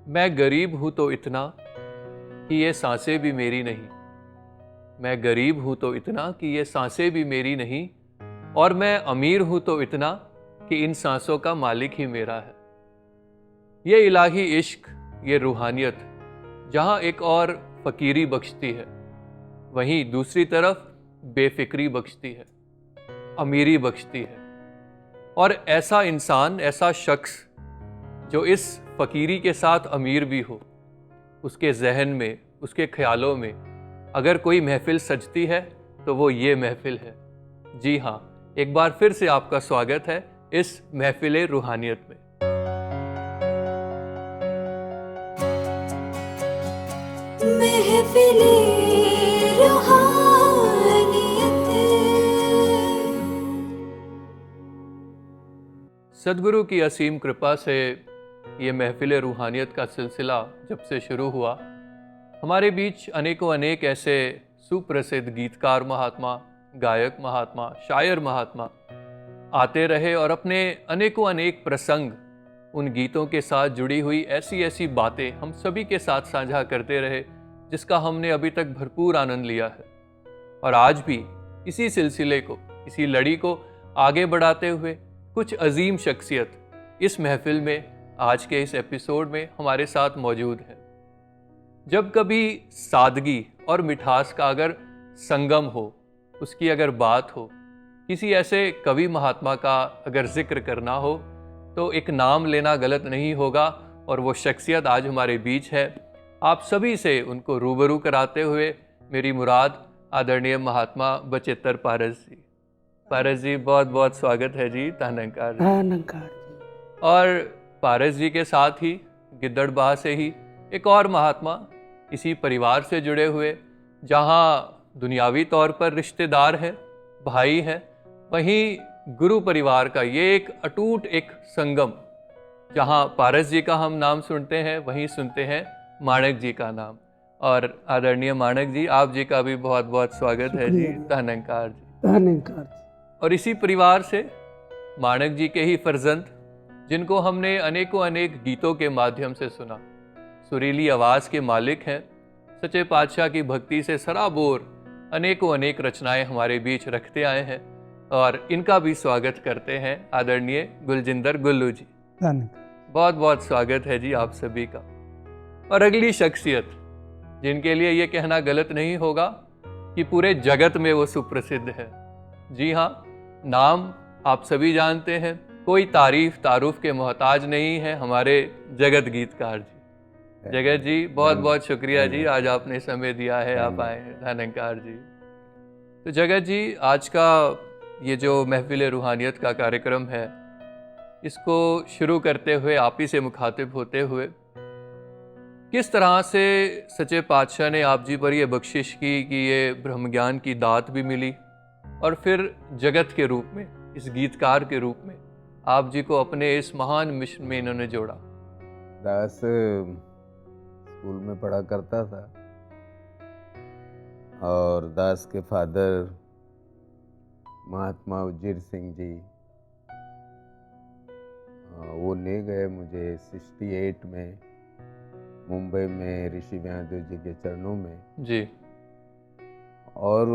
मैं गरीब हूं तो इतना कि ये सांसें भी मेरी नहीं। मैं गरीब हूं तो इतना कि ये सांसें भी मेरी नहीं। और मैं अमीर हूं तो इतना कि इन सांसों का मालिक ही मेरा है। ये इलाही इश्क, ये रूहानियत, जहां एक और फकीरी बख्शती है, वहीं दूसरी तरफ बेफिक्री बख्शती है, अमीरी बख्शती है। और ऐसा इंसान, ऐसा शख्स जो इस फकीरी के साथ अमीर भी हो, उसके जहन में, उसके ख्यालों में अगर कोई महफिल सजती है तो वो ये महफिल है। जी हाँ, एक बार फिर से आपका स्वागत है इस महफिल रूहानियत में। महफिल रूहानियत। सदगुरु की असीम कृपा से ये महफिल रूहानियत का सिलसिला जब से शुरू हुआ, हमारे बीच अनेकों अनेक ऐसे सुप्रसिद्ध गीतकार महात्मा, गायक महात्मा, शायर महात्मा आते रहे और अपने अनेकों अनेक प्रसंग, उन गीतों के साथ जुड़ी हुई ऐसी ऐसी बातें हम सभी के साथ साझा करते रहे, जिसका हमने अभी तक भरपूर आनंद लिया है। और आज भी इसी सिलसिले को, इसी लड़ी को आगे बढ़ाते हुए कुछ अजीम शख्सियत इस महफिल में, आज के इस एपिसोड में हमारे साथ मौजूद है। जब कभी सादगी और मिठास का अगर संगम हो, उसकी अगर बात हो, किसी ऐसे कवि महात्मा का अगर जिक्र करना हो, तो एक नाम लेना गलत नहीं होगा। और वो शख्सियत आज हमारे बीच है। आप सभी से उनको रूबरू कराते हुए मेरी मुराद आदरणीय महात्मा बचेतर पारस जी। पारस जी, बहुत बहुत स्वागत है जी। धन्यकार जी। धन्यकार जी। और पारस जी के साथ ही गिद्दड़बाह से ही एक और महात्मा, इसी परिवार से जुड़े हुए, जहाँ दुनियावी तौर पर रिश्तेदार है, भाई है, वहीं गुरु परिवार का ये एक अटूट एक संगम, जहाँ पारस जी का हम नाम सुनते हैं, वहीं सुनते हैं माणक जी का नाम। और आदरणीय माणक जी, आप जी का भी बहुत बहुत स्वागत है जी। धन्यकार जी। धन्यकार जी। और इसी परिवार से माणक जी के ही फर्जंद, जिनको हमने अनेकों अनेक गीतों के माध्यम से सुना, सुरीली आवाज़ के मालिक हैं, सच्चे पातशाह की भक्ति से सराबोर अनेकों अनेक रचनाएं हमारे बीच रखते आए हैं। और इनका भी स्वागत करते हैं आदरणीय गुलजिंदर गुल्लू जी। बहुत बहुत स्वागत है जी आप सभी का। और अगली शख्सियत, जिनके लिए ये कहना गलत नहीं होगा कि पूरे जगत में वो सुप्रसिद्ध है। जी हाँ, नाम आप सभी जानते हैं, कोई तारीफ तारुफ के मोहताज नहीं है, हमारे जगत गीतकार जी। जगत जी, बहुत बहुत शुक्रिया जी, आज आपने समय दिया है, आप आए हैं। धन्यकार जी। तो जगत जी, आज का ये जो महफिल रूहानियत का कार्यक्रम है, इसको शुरू करते हुए आप ही से मुखातिब होते हुए, किस तरह से सच्चे पातशाह ने आप जी पर यह बख्शिश की कि ये ब्रह्म ज्ञान की दात भी मिली, और फिर जगत के रूप में, इस गीतकार के रूप में आप जी को अपने इस महान मिशन में इन्होंने जोड़ा। दास स्कूल में पढ़ा करता था और दास के फादर महात्मा उजीर सिंह जी, वो ले गए मुझे 68 में मुंबई में ऋषि व्यासदेव जी के चरणों में जी। और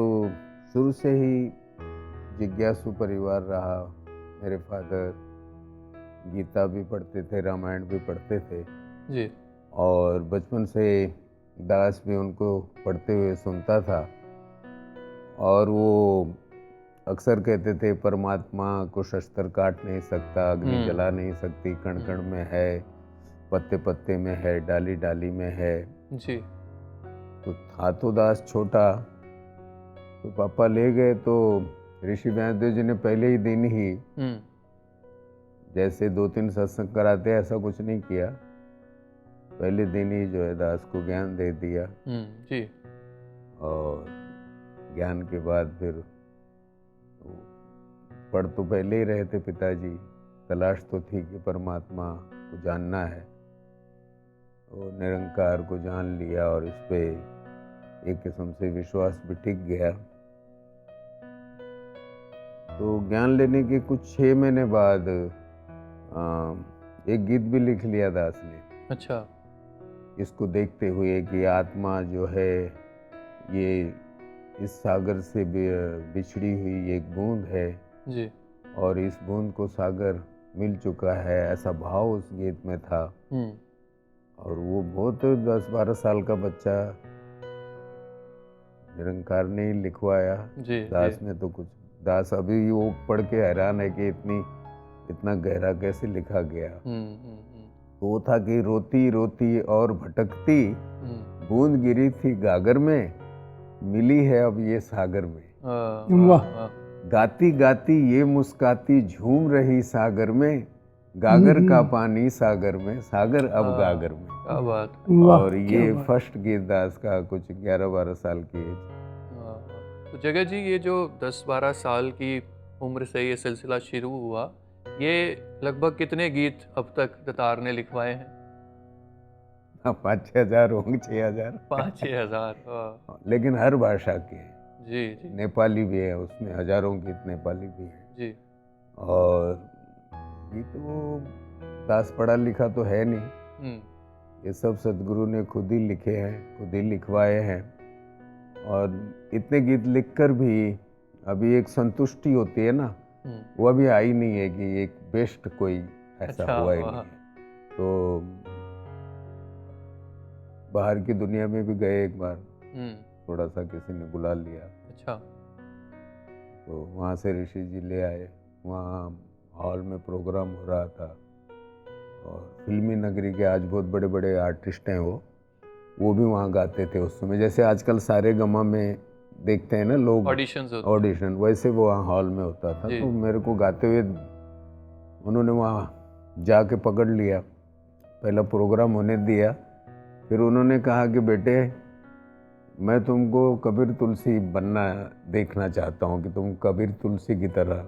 शुरू से ही जिज्ञासु परिवार रहा। मेरे फादर गीता भी पढ़ते थे, रामायण भी पढ़ते थे जी। और बचपन से दास भी उनको पढ़ते हुए सुनता था। और वो अक्सर कहते थे, परमात्मा को शस्त्र काट नहीं सकता, अग्नि जला नहीं सकती, कण कण में है, पत्ते पत्ते में है, डाली डाली में है जी। तो था तो दास छोटा, तो पापा ले गए तो ऋषि व्यासदेव जी ने पहले ही दिन ही जैसे 2-3 सत्संग कराते ऐसा कुछ नहीं किया, पहले दिन ही जो है दास को ज्ञान दे दिया। जी। और ज्ञान के बाद फिर पढ़ तो पहले ही रहे थे पिताजी, तलाश तो थी कि परमात्मा को जानना है, तो निरंकार को जान लिया और इस पे एक किस्म से विश्वास भी टिक गया। तो ज्ञान लेने के कुछ 6 महीने बाद एक गीत भी लिख लिया दास ने। अच्छा। इसको देखते हुए कि आत्मा जो है ये इस सागर से बिछड़ी हुई एक बूंद है जी। और इस बूंद को सागर मिल चुका है, ऐसा भाव उस गीत में था। और वो बहुत 10-12 साल का बच्चा निरंकार ने ही लिखवाया। जी, दास जी। ने तो कुछ, दास अभी वो पढ़ के हैरान है कि इतना गहरा कैसे लिखा गया। तो वो था कि रोती रोती और भटकती बूंद गिरी थी गागर में, मिली है अब ये सागर में। वाह। गाती गाती ये मुस्काती झूम रही सागर में, गागर का पानी सागर में, सागर अब गागर में। क्या बात। और ये फर्स्ट गीत दास का कुछ 11-12 साल की एज। तो जगत जी, ये जो 10-12 साल की उम्र से ये सिलसिला शुरू हुआ, ये लगभग कितने गीत अब तक दतार ने लिखवाए हैं? 5-6 हजार होंगे, 6,000। 5-6 हजार। लेकिन हर भाषा के हैं। जी जी। नेपाली भी है उसमें, हजारों गीत नेपाली भी है। जी। और गीत वो दास पढ़ा लिखा तो है नहीं, ये सब सदगुरु ने खुद ही लिखे हैं, खुद ही लिखवाए हैं। और इतने गीत लिखकर भी अभी एक संतुष्टि होती है ना, वो अभी आई नहीं है कि एक बेस्ट कोई ऐसा अच्छा, हुआ ही नहीं है। तो बाहर की दुनिया में भी गए एक बार, थोड़ा सा किसी ने बुला लिया। अच्छा। तो वहाँ से ऋषि जी ले आए, वहाँ हॉल में प्रोग्राम हो रहा था और फिल्मी नगरी के आज बहुत बड़े बड़े आर्टिस्ट हैं वो भी वहाँ गाते थे उस समय। जैसे आजकल सारे गमा में देखते हैं ना लोग ऑडिशन, वैसे वो वहाँ हॉल में होता था। तो मेरे को गाते हुए उन्होंने वहाँ जाके पकड़ लिया, पहला प्रोग्राम होने दिया। फिर उन्होंने कहा कि बेटे, मैं तुमको कबीर तुलसी बनना देखना चाहता हूँ कि तुम कबीर तुलसी की तरह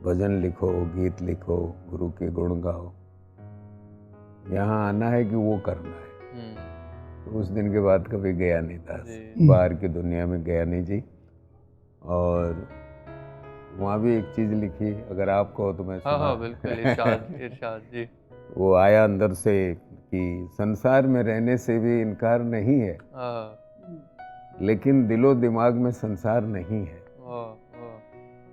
भजन लिखो, गीत लिखो, गुरु के गुण गाओ। यहाँ आना है कि वो करना है। तो उस दिन के बाद कभी गया नहीं था, बाहर की दुनिया में गया नहीं जी। और वहाँ भी एक चीज़ लिखी, अगर आप कहो तो मैं सुना। हाँ बिल्कुल, इरशाद जी। वो आया अंदर से कि संसार में रहने से भी इनकार नहीं है, लेकिन दिलो दिमाग में संसार नहीं है।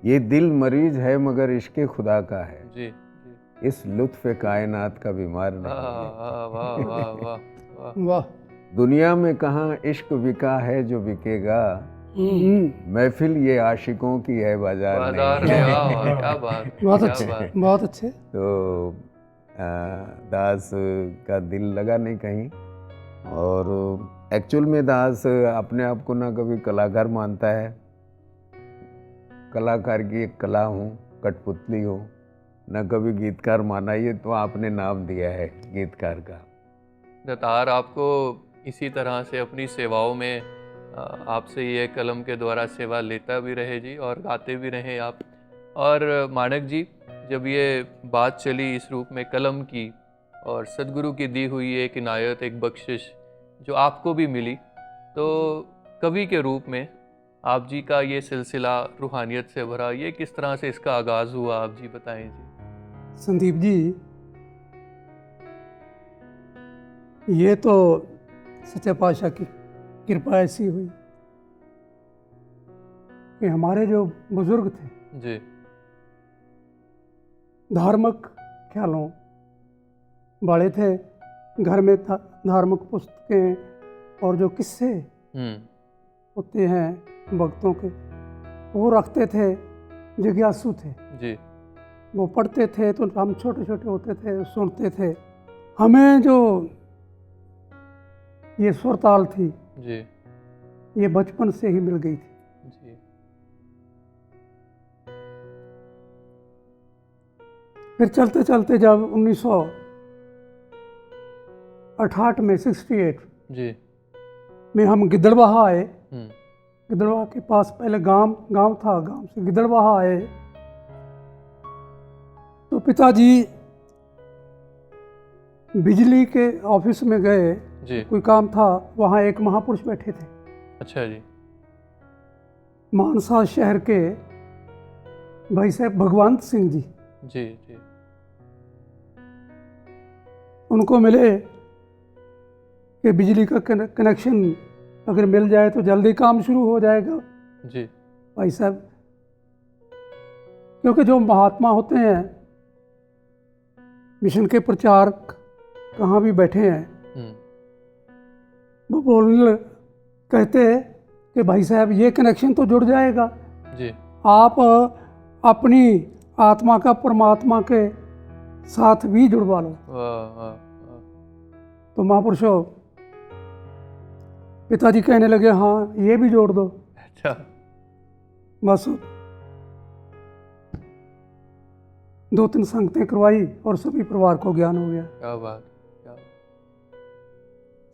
ये दिल मरीज है मगर इश्क़े खुदा का है जी, जी। इस लुत्फ़ कायनात का बीमार नहीं है। वाह वाह वाह वाह। दुनिया में कहाँ इश्क बिका है जो बिकेगा, महफिल ये आशिकों की है, बाजार नहीं है। क्या बात, बहुत अच्छे, बहुत अच्छे। तो दास का दिल लगा नहीं कहीं। और एक्चुअल में दास अपने आप को ना कभी कलाकार मानता है, कलाकार की एक कला हूँ, कठपुतली हूँ, न कभी गीतकार माना। ये तो आपने नाम दिया है गीतकार का। दतार आपको इसी तरह से अपनी सेवाओं में आपसे ये कलम के द्वारा सेवा लेता भी रहे जी, और गाते भी रहे आप। और मानक जी, जब ये बात चली इस रूप में कलम की और सदगुरु की दी हुई एक इनायत, एक बख्शिश जो आपको भी मिली, तो कवि के रूप में आप जी का ये सिलसिला रूहानियत से भरा, ये किस तरह से इसका आगाज़ हुआ, आप जी बताएं जी। संदीप जी, ये तो सच्चे पातशाह की कृपा ऐसी हुई कि हमारे जो बुजुर्ग थे जी, धार्मिक ख्यालों बड़े थे। घर में धार्मिक पुस्तकें और जो किस्से होते हैं भक्तों के, वो रखते थे। जिज्ञासु थे जी, वो पढ़ते थे। तो हम छोटे छोटे होते थे, सुनते थे। हमें जो ये सुर ताल थी जी, ये बचपन से ही मिल गई थी जी। फिर चलते चलते जब 1968 में 68 जी में हम गिद्दड़बाहा आए। गिद्दड़बाहा के पास पहले गांव था, गांव से गिद्दड़बाहा आए। तो पिताजी बिजली के ऑफिस में गए जी, कोई काम था। वहाँ एक महापुरुष बैठे थे। अच्छा जी। मानसा शहर के भाई साहब भगवंत सिंह जी। जी जी। उनको मिले कि बिजली का कनेक्शन अगर मिल जाए तो जल्दी काम शुरू हो जाएगा जी। भाई साहब। क्योंकि जो महात्मा होते हैं मिशन के प्रचारक कहाँ भी बैठे हैं, वो बोलने कहते हैं कि भाई साहब ये कनेक्शन तो जुड़ जाएगा जी। आप अपनी आत्मा का परमात्मा के साथ भी जुड़वा लो। तो महापुरुषों पिताजी कहने लगे हाँ ये भी जोड़ दो। अच्छा। बस 2-3 संगतें करवाई और सभी परिवार को ज्ञान हो गया। क्या बात, क्या बात।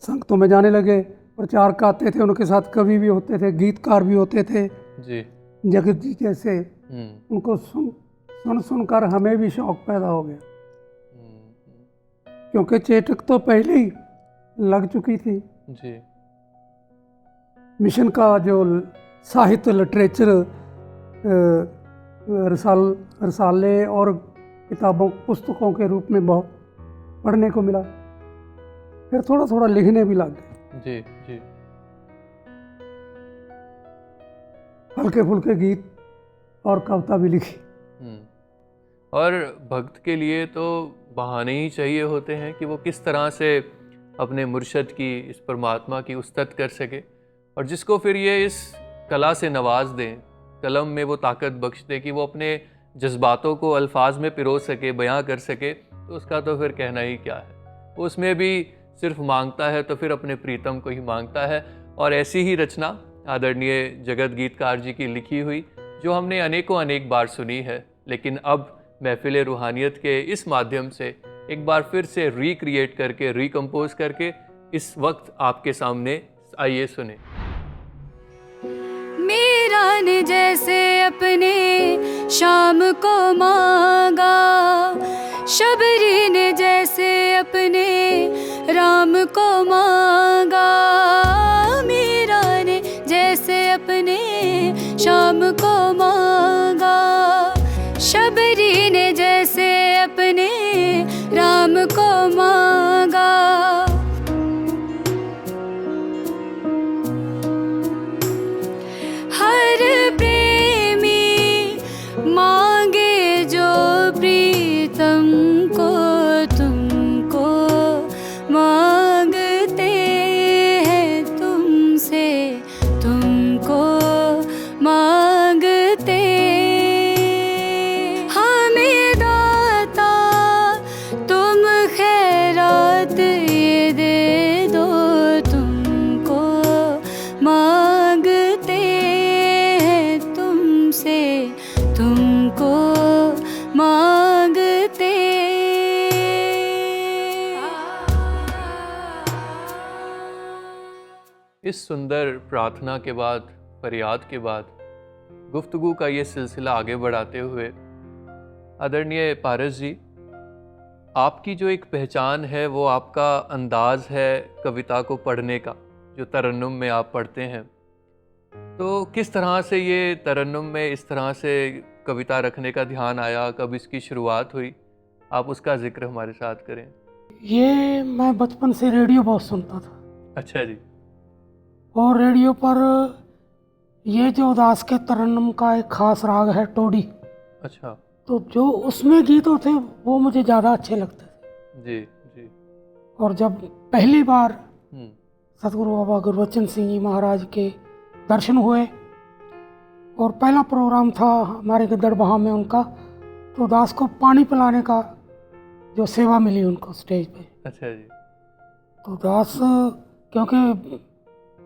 संगतों में जाने लगे, प्रचारक आते थे, उनके साथ कवि भी होते थे, गीतकार भी होते थे जी। जगत जी जैसे। उनको सुनकर हमें भी शौक पैदा हो गया, क्योंकि चेतक तो पहले ही लग चुकी थी। जी। मिशन का जो साहित्य लिटरेचर रसाले और किताबों पुस्तकों के रूप में बहुत पढ़ने को मिला, फिर थोड़ा थोड़ा लिखने भी लग गए। जी जी। हल्के फुल्के गीत और कविता भी लिखी। और भक्त के लिए तो बहाने ही चाहिए होते हैं कि वो किस तरह से अपने मुर्शद की, इस परमात्मा की उस्तत कर सके, और जिसको फिर ये इस कला से नवाज दें, कलम में वो ताकत बख्श दे कि वो अपने जज्बातों को अल्फाज में पिरो सके, बयां कर सके, तो उसका तो फिर कहना ही क्या है। वो उसमें भी सिर्फ मांगता है तो फिर अपने प्रीतम को ही मांगता है। और ऐसी ही रचना आदरणीय जगत गीतकार जी की लिखी हुई, जो हमने अनेक बार सुनी है, लेकिन अब महफिल रूहानियत के इस माध्यम से एक बार फिर से रिक्रिएट करके, रिकम्पोज करके इस वक्त आपके सामने आइए सुने। मीरा ने जैसे अपने शाम को मांगा, शबरी ने जैसे अपने राम को मांगा। मीरा ने जैसे अपने शाम को मांगा, शबरी ने जैसे अपने राम को मांगा। हर प्रेमी मांगे जो प्रीतम को, तुमको मांगते हैं तुमसे, तुमको मांगते। हमें दाता तुम खैरात ये दे दो, तुमको मांगते हैं तुमसे, तुमको मांगते। इस सुंदर प्रार्थना के बाद, फरियाद के बाद, गुफ्तगू का ये सिलसिला आगे बढ़ाते हुए, आदरणीय पारस जी, आपकी जो एक पहचान है वो आपका अंदाज है कविता को पढ़ने का, जो तरन्नुम में आप पढ़ते हैं। तो किस तरह से ये तरन्नुम में इस तरह से कविता रखने का ध्यान आया, कब इसकी शुरुआत हुई, आप उसका जिक्र हमारे साथ करें। ये मैं बचपन से रेडियो बहुत सुनता था। अच्छा जी। और रेडियो पर ये जो उदास के तरन्नुम का एक खास राग है टोडी। अच्छा। तो जो उसमें गीतों थे वो मुझे ज़्यादा अच्छे लगते थे। जी जी। और जब पहली बार सतगुरु बाबा गुरबचन सिंह जी महाराज के दर्शन हुए और पहला प्रोग्राम था हमारे गिद्दड़बाहा में उनका, तो दास को पानी पिलाने का जो सेवा मिली उनको स्टेज पे। अच्छा जी। तो दास क्योंकि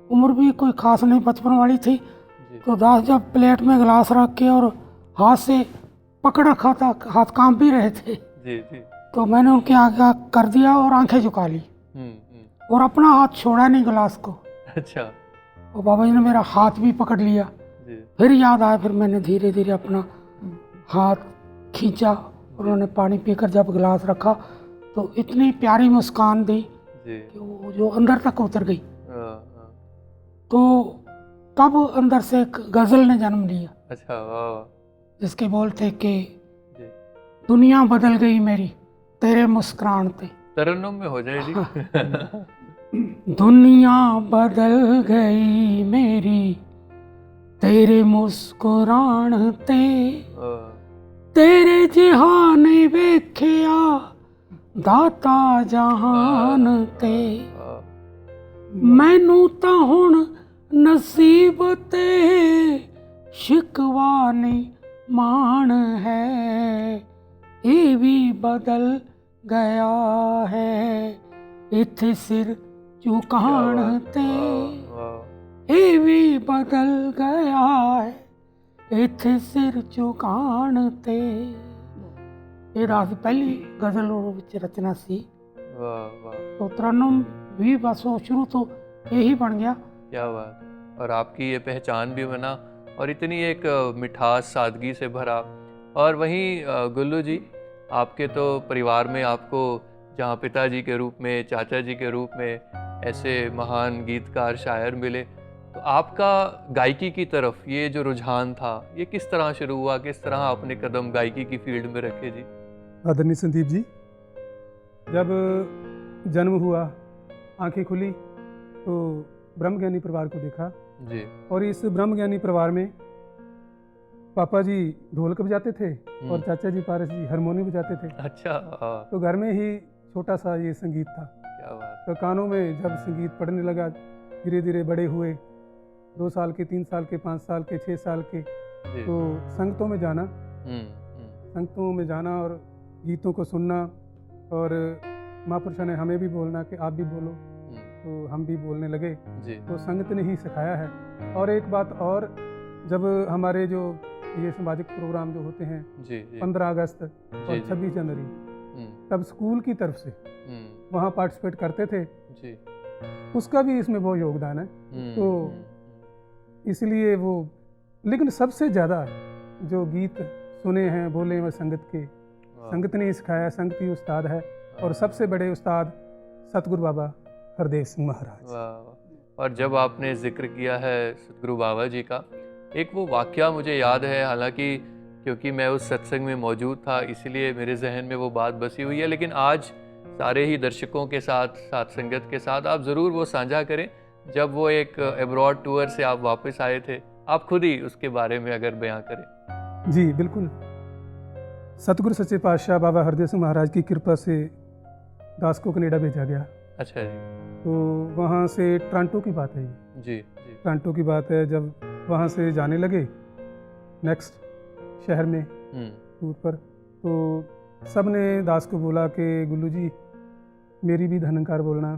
उम्र भी कोई खास नहीं, बचपन वाली थी, तो दास जब प्लेट में गिलास रख के और हाथ से पकड़ रखा था, हाथ कांप भी रहे थे, जी जी, तो मैंने उनके आगे कर दिया और आंखें झुका ली और अपना हाथ छोड़ा नहीं गिलास को। अच्छा। और बाबा जी ने मेरा हाथ भी पकड़ लिया जी। फिर याद आया, फिर मैंने धीरे धीरे अपना हाथ खींचा, उन्होंने पानी पीकर जब गिलास रखा तो इतनी प्यारी मुस्कान दी कि वो जो अंदर तक उतर गई। तो तब अंदर से एक गज़ल ने जन्म लिया। अच्छा। वाह। जिसके बोल थे कि दुनिया बदल गई मेरी तेरे मुस्कुरान पे। तरन्नुम में हो जाए जी। दुनिया बदल गई मेरी तेरे मुस्कुराण ते, तेरे जहान वेख्या दाता जहान ते, मैनू तां हुण नसीब ते शिकवा नहीं मान है, ये भी बदल गया है इत्थे सिर झुकाण ते, ये भी बदल गया है इत्थे सिर झुकाण ते। ਇਹ ਰਾਤ ਦੀ ਪਹਿਲੀ ਗਜ਼ਲ ਉਹ ਵਿੱਚ ਰਚਨਾ ਸੀ। वाह वाह, तो तरन्नुम भी बस वो शुरू तो यही बन गया। क्या बात। और आपकी ये पहचान भी बना और इतनी एक मिठास सादगी से भरा। और वहीं गुल्लू जी, आपके तो परिवार में आपको जहाँ पिताजी के रूप में, चाचा जी के रूप में ऐसे महान गीतकार शायर मिले, तो आपका गायकी की तरफ ये जो रुझान था ये किस तरह शुरू हुआ? किस तरह आपने कदम गायकी की फील्ड में रखे जी? आदरणीय संदीप जी, जब जन्म हुआ, आंखें खुली तो ब्रह्मज्ञानी परिवार को देखा जी। और इस ब्रह्मज्ञानी परिवार में पापा जी ढोलक बजाते थे और चाचा जी पारस जी हारमोनियम बजाते थे। अच्छा। तो घर में ही छोटा सा ये संगीत था। क्या बात। तो कानों में जब संगीत पढ़ने लगा, धीरे धीरे बड़े हुए, 2 साल के, 3 साल के, 5 साल के, 6 साल के, जी। तो संगतों में जाना, संगतों में जाना और गीतों को सुनना, और महापुरुषों ने हमें भी बोलना कि आप भी बोलो, तो हम भी बोलने लगे। जी। तो संगत ने ही सिखाया है। और एक बात और, जब हमारे जो ये सामाजिक प्रोग्राम जो होते हैं जी, जी। 15 अगस्त और जी। 26 जनवरी, तब स्कूल की तरफ से वहाँ पार्टिसिपेट करते थे जी। उसका भी इसमें बहुत योगदान है। तो इसलिए वो, लेकिन सबसे ज़्यादा जो गीत सुने हैं, बोले हैं, संगत के, संगत ने ही सिखाया। संगत ही उस्ताद है, और सबसे बड़े उस्ताद सतगुरु बाबा हरदेव सिंह महाराज। वाह। और जब आपने जिक्र किया है सतगुरु बाबा जी का, एक वो वाक़या मुझे याद है, हालांकि क्योंकि मैं उस सत्संग में मौजूद था इसलिए मेरे जहन में वो बात बसी हुई है, लेकिन आज सारे ही दर्शकों के साथ, साथ संगत के साथ आप ज़रूर वो साझा करें। जब वो एक एब्रॉड टूर से आप वापस आए थे, आप खुद ही उसके बारे में अगर बयां करें। जी बिल्कुल। सतगुरु सच्चे पातशाह बाबा हरदेव सिंह महाराज की कृपा से दास को कनेडा भेजा गया। अच्छा जी। तो वहाँ से टोरंटो की बात है ये, जी जी। टोरंटो की बात है। जब वहाँ से जाने लगे नेक्स्ट शहर में टूर पर, तो सब ने दास को बोला कि गुल्लू जी मेरी भी धनंकार बोलना,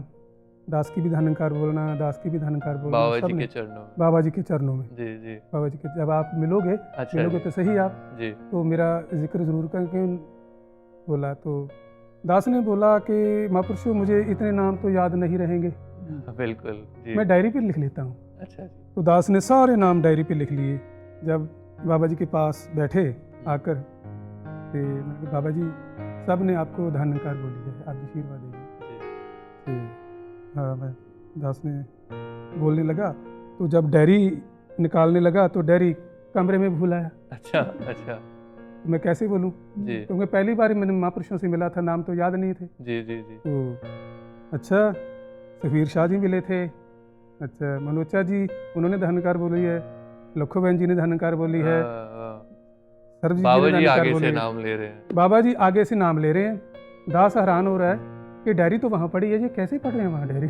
दास की भी धनंकार बोलना, दास की भी धनंकार बोलना। बाबा जी के चरणों में। बाबा जी के चरणों में। जी जी। बाबा जी के, जब आप मिलोगे, अच्छा मिलोगे जी। तो सही आप, जी। तो मेरा जिक्र ज़रूर करके बोला। तो दास ने बोला कि महापुरुषों मुझे इतने नाम तो याद नहीं रहेंगे, बिल्कुल जी। मैं डायरी पे लिख लेता हूँ। अच्छा जी। तो दास ने सारे नाम डायरी पे लिख लिए। जब बाबा जी के पास बैठे आकर, तो मैंने कहा बाबा जी सब ने आपको धनंकार बोली है, आप आशीर्वाद देंगे। हाँ, मैं दास ने बोलने लगा। तो जब डायरी निकालने लगा तो डायरी कमरे में भूल आया। अच्छा अच्छा। तो मैं कैसे बोलूँ, जी। क्योंकि पहली बार मैंने महापुरुषों से मिला था, नाम तो याद नहीं थे। जी जी जी। तो अच्छा, सफ़ीर शाह जी मिले थे, अच्छा मनोचा जी उन्होंने धनकार बोली है, लखो बहन जी ने धनकार बोली है, सर्व बाबा ने जी धनकार आगे बोली से है। नाम ले रहे हैं। बाबा जी आगे से नाम ले रहे हैं। दास हैरान हो रहा है कि डायरी तो वहाँ पड़ी है, ये कैसे पढ़ रहे हैं वहाँ डायरी?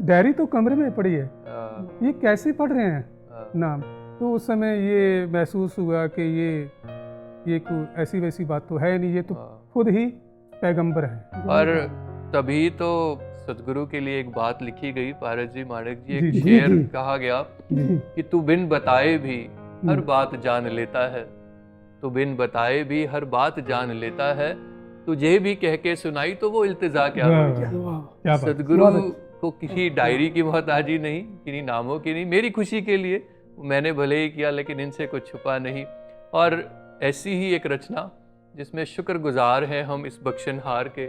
डायरी तो कमरे में पड़ी है, ये कैसे पढ़ रहे हैं नाम? तो उस समय ये महसूस हुआ कि ये कोई ऐसी वैसी बात तो है नहीं, ये तो खुद ही पैगंबर है। और तभी तो सतगुरु के लिए एक बात लिखी गई, पारस जी, माणक जी, जी, एक जी, शेर जी। कहा गया जी। कि तू बिन बताए भी हर बात जान लेता है, तू बिन बताए भी हर बात जान लेता है, तुझे भी कह के सुनाई तो वो इल्तिजा क्या वाह, होगी। वाह, क्या बात। सतगुरु को किसी डायरी की मोहताजी नहीं, किन्हीं नामों की नहीं, मेरी खुशी के लिए मैंने भले ही किया, लेकिन इनसे कुछ छुपा नहीं। और ऐसी ही एक रचना जिसमें शुक्रगुजार हैं हम इस बख्शनहार के,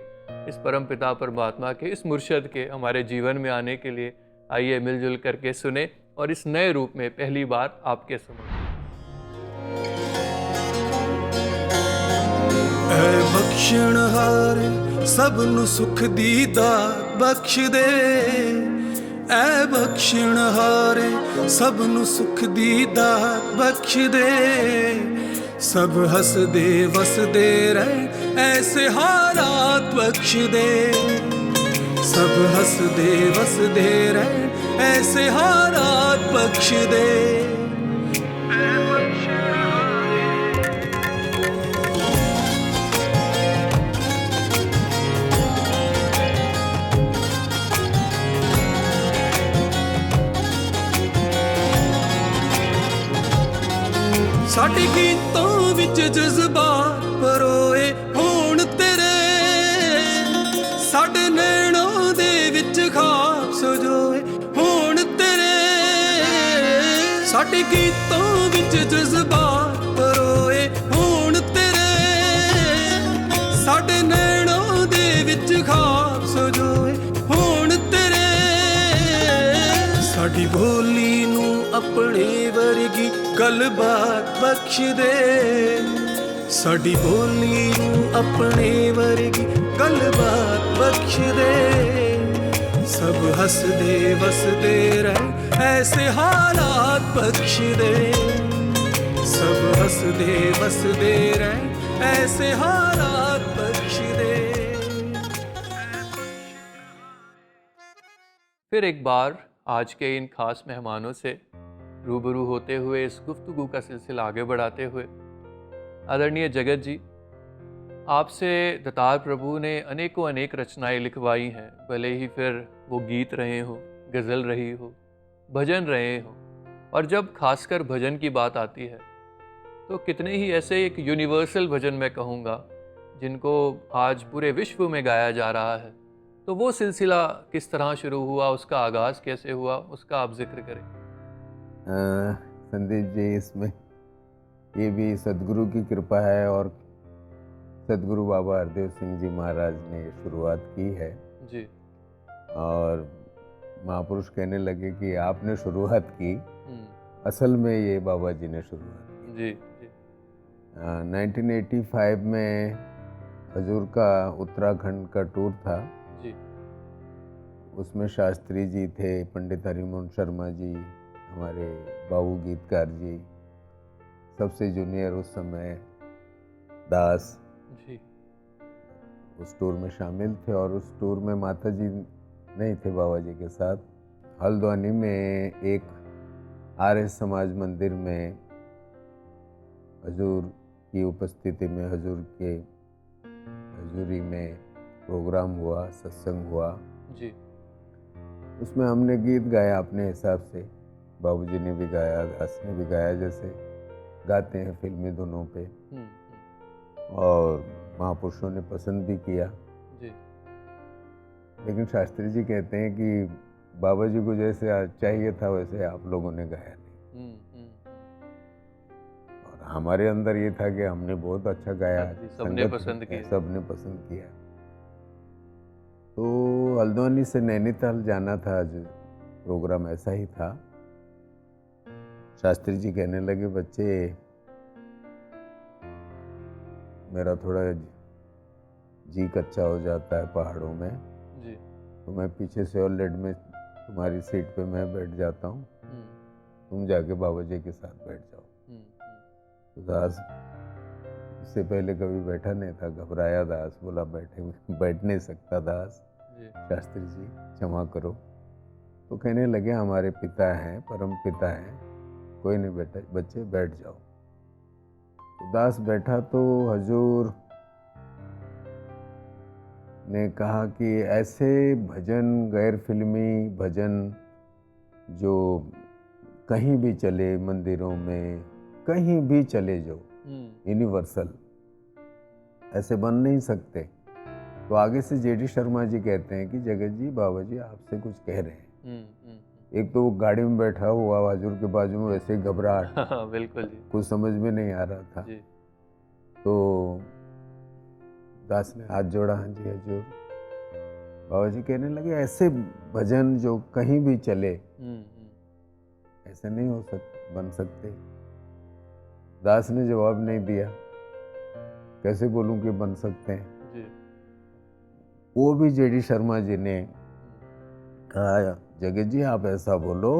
इस परम पिता परमात्मा के, इस मुर्शद के हमारे जीवन में आने के लिए। आइए मिलजुल करके सुने और इस नए रूप में पहली बार आपके समझ। ऐ बख्शनहार सब नु सुख दी दात, ਬਖਸ਼ ਦੇ ਐ ਬਖਸ਼ਣ ਹਾਰੇ ਸਭ ਨੂੰ ਸੁਖ ਦੀ ਦਾਤ ਬਖਸ਼ ਦੇ ਸਭ ਹੱਸਦੇ ਵਸਦੇ ਰਹਿ ਐਸੇ ਹਾਲਾਤ ਬਖਸ਼ ਦੇ ਸਭ ਹੱਸਦੇ ਵਸਦੇ ਰਹਿ ਐਸੇ ਹਾਲਾਤ ਬਖਸ਼ ਦੇ ਸਾਡੇ ਗੀਤਾਂ ਵਿੱਚ ਜਜ਼ਬਾਤ ਪਰੋਏ ਹੋਣ ਤੇਰੇ ਸਾਡੇ ਨੈਣਾਂ ਦੇ ਵਿੱਚ ਖਾਬ ਸਜੋਏ ਹੋਣ ਤੇਰੇ ਸਾਡੇ ਗੀਤਾਂ ਵਿੱਚ ਜਜ਼ਬਾਤ ਪਰੋਏ ਹੋਣ ਤੇਰੇ ਸਾਡੇ ਨੈਣਾਂ ਦੇ ਵਿੱਚ ਖਾਬ ਸਜੋਏ ਹੋਣ ਤੇਰੇ ਸਾਡੀ ਬੋਲੀ ਨੂੰ ਆਪਣੇ ਵਰਗੀ ਗੱਲਬਾਤ ਬਖਸ਼ ਦੇ ਸਾਡੀ ਬੋਲੀ ਨੂੰ ਆਪਣੇ ਵਰਗੀ ਗੱਲਬਾਤ ਬਖਸ਼ ਦੇ ਸਭ ਹੱਸਦੇ ਵਸਦੇ ਰਹਿ ਐਸੇ ਹਾਲਾਤ ਬਖਸ਼ ਦੇ ਸਭ ਹੱਸਦੇ ਵਸਦੇ ਰਹਿ ਐਸੇ ਹਾਲਾਤ ਬਖਸ਼ ਦੇ फिर एक बार आज के इन खास मेहमानों से रूबरू होते हुए इस गुफ्तगू का सिलसिला आगे बढ़ाते हुए, आदरणीय जगत जी, आपसे दतार प्रभु ने अनेकों अनेक रचनाएं लिखवाई हैं, भले ही फिर वो गीत रहे हो, गज़ल रही हो, भजन रहे हो। और जब खासकर भजन की बात आती है तो कितने ही ऐसे एक यूनिवर्सल भजन मैं कहूँगा जिनको आज पूरे विश्व में गाया जा रहा है। तो वो सिलसिला किस तरह शुरू हुआ, उसका आगाज़ कैसे हुआ, उसका आप जिक्र करें। संदीप जी, इसमें ये भी सदगुरु की कृपा है और सदगुरु बाबा हरदेव सिंह जी महाराज ने शुरुआत की है जी। और महापुरुष कहने लगे कि आपने शुरुआत की, असल में ये बाबा जी ने शुरुआत की। जी जी। 1985 में हजूर का उत्तराखंड का टूर था जी। उसमें शास्त्री जी थे, पंडित हरिमोहन शर्मा जी, हमारे बाबू गीतकार जी, सबसे जूनियर उस समय दास जी उस टूर में शामिल थे। और उस टूर में माता जी नहीं थे बाबा जी के साथ। हल्द्वानी में एक आर्य समाज मंदिर में हजूर की उपस्थिति में, हजूर के हजूरी में प्रोग्राम हुआ, सत्संग हुआ जी। उसमें हमने गीत गाया अपने हिसाब से, बाबूजी ने भी गाया, दास ने भी गाया, जैसे गाते हैं फिल्मी धुनों पे। और महापुरुषों ने पसंद भी किया जी। लेकिन शास्त्री जी कहते हैं कि बाबा जी को जैसे चाहिए था वैसे आप लोगों ने गाया नहीं। और हमारे अंदर ये था कि हमने बहुत अच्छा गाया, सबने पसंद किया, सबने पसंद किया। तो हल्द्वानी से नैनीताल जाना था, जो प्रोग्राम ऐसा ही था। शास्त्री जी कहने लगे, बच्चे मेरा थोड़ा जी कच्चा हो जाता है पहाड़ों में जी। तो मैं पीछे से और लेड में तुम्हारी सीट पे मैं बैठ जाता हूँ, तुम जाके बाबा जी के साथ बैठ जाओ। तो दास इससे पहले कभी बैठा नहीं था, घबराया दास, बोला बैठ नहीं सकता दास, शास्त्री जी क्षमा करो। तो कहने लगे हमारे पिता हैं, परम पिता हैं, कोई नहीं बेटा, बच्चे बैठ जाओ। तो दास बैठा तो हजूर ने कहा कि ऐसे भजन, गैर फिल्मी भजन जो कहीं भी चले, मंदिरों में कहीं भी चले जाओ, यूनिवर्सल, ऐसे बन नहीं सकते। तो आगे से जेडी शर्मा जी कहते हैं कि जगत जी, बाबा जी आपसे कुछ कह रहे हैं। एक तो वो गाड़ी में बैठा हुआ हजूर के बाजू में, वैसे ही घबराहट, बिल्कुल जी, कुछ समझ में नहीं आ रहा था जी। तो दास ने हाथ जोड़ा, हाँ जी हजूर। बाबा जी कहने लगे ऐसे भजन जो कहीं भी चले, ऐसे नहीं बन सकते। दास ने जवाब नहीं दिया, कैसे बोलूं कि बन सकते हैं। जी। वो भी जेडी शर्मा जी ने कहा जगत जी आप ऐसा बोलो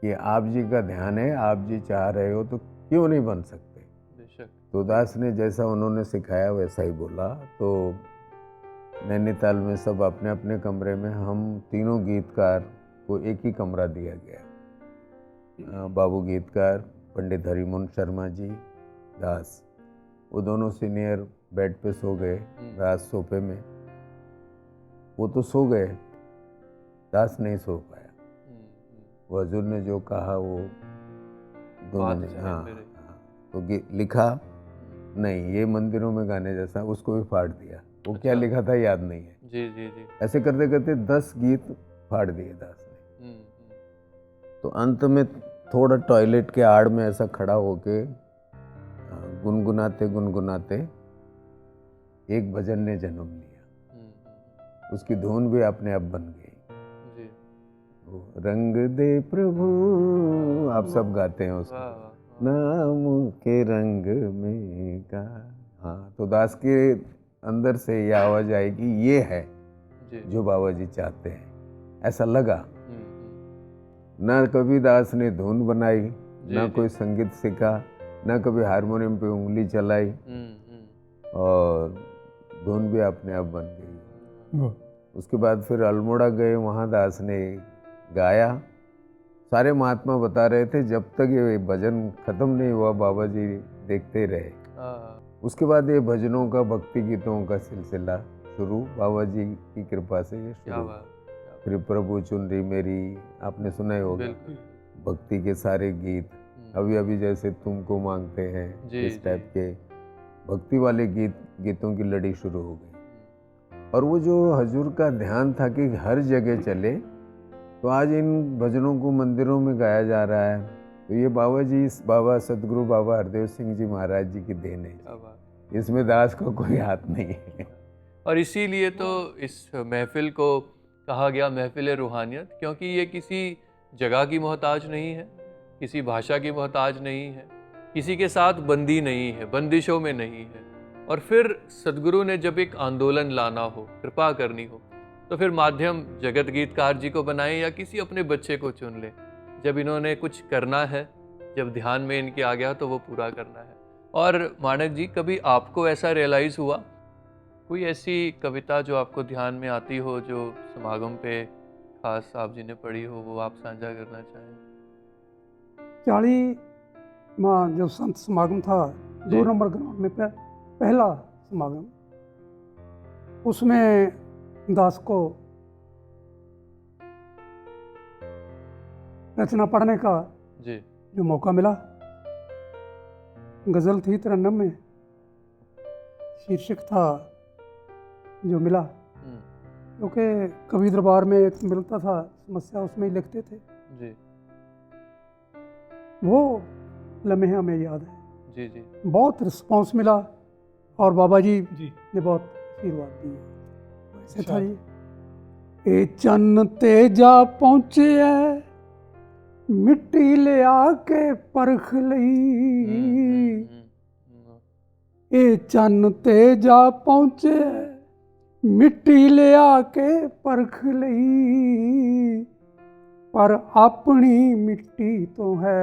कि आप जी का ध्यान है, आप जी चाह रहे हो तो क्यों नहीं बन सकते। बेशक। तो दास ने जैसा उन्होंने सिखाया वैसा ही बोला। तो नैनीताल में सब अपने अपने कमरे में, हम तीनों गीतकार को एक ही कमरा दिया गया। बाबू गीतकार, पंडित हरिमोहन शर्मा जी, दास, वो दोनों सीनियर बेड पे सो गए, दास सोफे में। वो तो सो गए, दास नहीं सो पाया। वो हजूर ने जो कहा वो दोनों ने, हाँ, तो लिखा नहीं, ये मंदिरों में गाने जैसा, उसको भी फाड़ दिया। वो क्या लिखा था याद नहीं है। जी जी जी। ऐसे करते करते 10 गीत फाड़ दिए दास ने। तो अंत में थोड़ा टॉयलेट के आड़ में ऐसा खड़ा होके गुनगुनाते गुनगुनाते एक भजन ने जन्म लिया। उसकी धुन भी अपने आप बन गई। जी। वो रंग दे प्रभु, आप सब गाते हैं उसको, नाम के रंग में का। हाँ, तो दास के अंदर से ये आवाज आएगी, ये है जो बाबा जी चाहते हैं, ऐसा लगा। ना कभी दास ने धुन बनाई, ना कोई संगीत सीखा, ना कभी हारमोनियम पे उंगली चलाई, और धुन भी अपने आप बन गई। उसके बाद फिर अल्मोड़ा गए, वहाँ दास ने गाया। सारे महात्मा बता रहे थे जब तक ये भजन खत्म नहीं हुआ बाबा जी देखते रहे। उसके बाद ये भजनों का, भक्ति गीतों का सिलसिला शुरू, बाबा जी की कृपा से ये शुरू। फिर प्रभु चुन रही मेरी, आपने सुना ही होगा, भक्ति के सारे गीत। अभी अभी जैसे तुमको मांगते हैं, इस टाइप के भक्ति वाले गीतों की लड़ी शुरू हो गई। और वो जो हजूर का ध्यान था कि हर जगह चले, तो आज इन भजनों को मंदिरों में गाया जा रहा है। तो ये बाबा जी, बाबा सदगुरु बाबा हरदेव सिंह जी महाराज जी की देन है, इसमें दास को कोई हाथ नहीं है। और इसीलिए तो इस महफिल को कहा गया महफिल रूहानियत, क्योंकि ये किसी जगह की मोहताज नहीं है, किसी भाषा की मोहताज नहीं है, किसी के साथ बंदी नहीं है, बंदिशों में नहीं है। और फिर सदगुरु ने जब एक आंदोलन लाना हो, कृपा करनी हो, तो फिर माध्यम जगत गीतकार जी को बनाए या किसी अपने बच्चे को चुन ले। जब इन्होंने कुछ करना है, जब ध्यान में इनके आ गया, तो वो पूरा करना है। और मानक जी, कभी आपको ऐसा रियलाइज़ हुआ, कोई ऐसी कविता जो आपको ध्यान में आती हो, जो समागम पे खास आप जी ने पढ़ी हो, वो आप साझा करना चाहें? 40वां जो संत समागम था 2 नंबर ग्राउंड में पहला समागम, उसमें दास को रचना पढ़ने का जो मौका मिला, गज़ल थी 93 में, शीर्षक था जो मिला, क्योंकि कवि दरबार में एक मिलता था समस्या, उसमें ही लिखते थे जी। वो लम्हे हमें याद है जी जी। बहुत रिस्पांस मिला और बाबा जी ने बहुत आशीर्वाद दिया। ऐसे था जी, ए चन्न ते जा पहुँचे है, मिट्टी ले आके परख लई, ए चन्न ते जा पहुँचे है, मिट्टी ले आके परख लई, पर अपनी मिट्टी तो है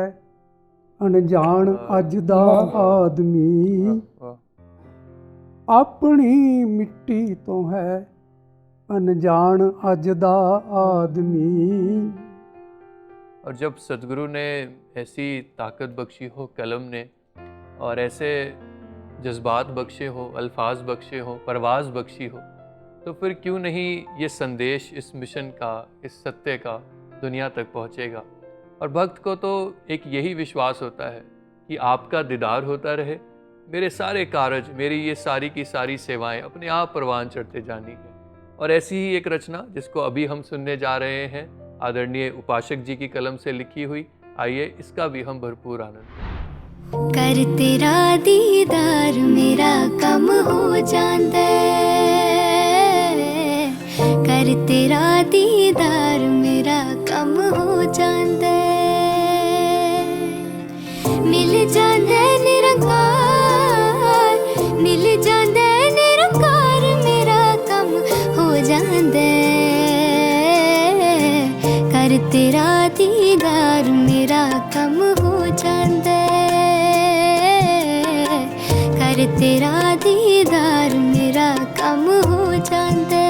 अनजान अज दा आदमी, अपनी मिट्टी तो है अनजान अज दा आदमी। और जब सदगुरु ने ऐसी ताकत बख्शी हो कलम ने, और ऐसे जज्बात बख्शे हो, अल्फाज बख्शे हो, परवाज़ बख्शी हो, तो फिर क्यों नहीं ये संदेश इस मिशन का, इस सत्य का दुनिया तक पहुँचेगा। और भक्त को तो एक यही विश्वास होता है कि आपका दीदार होता रहे, मेरे सारे कारज, मेरी ये सारी की सारी सेवाएं अपने आप परवान चढ़ते जानी है। और ऐसी ही एक रचना जिसको अभी हम सुनने जा रहे हैं, आदरणीय उपासक जी की कलम से लिखी हुई, आइए इसका भी हम भरपूर आनंद। कर तेरा दीदार मेरा कम हो जांदा, कर तेरा दीदार मेरा कम हो जांदा, मिल जांदा निरंकार, मिल जांदा निरंकार, मेरा कम हो जांदा, कम हो जांदा कर तेरा दीदार मेरा कम हो जांदा।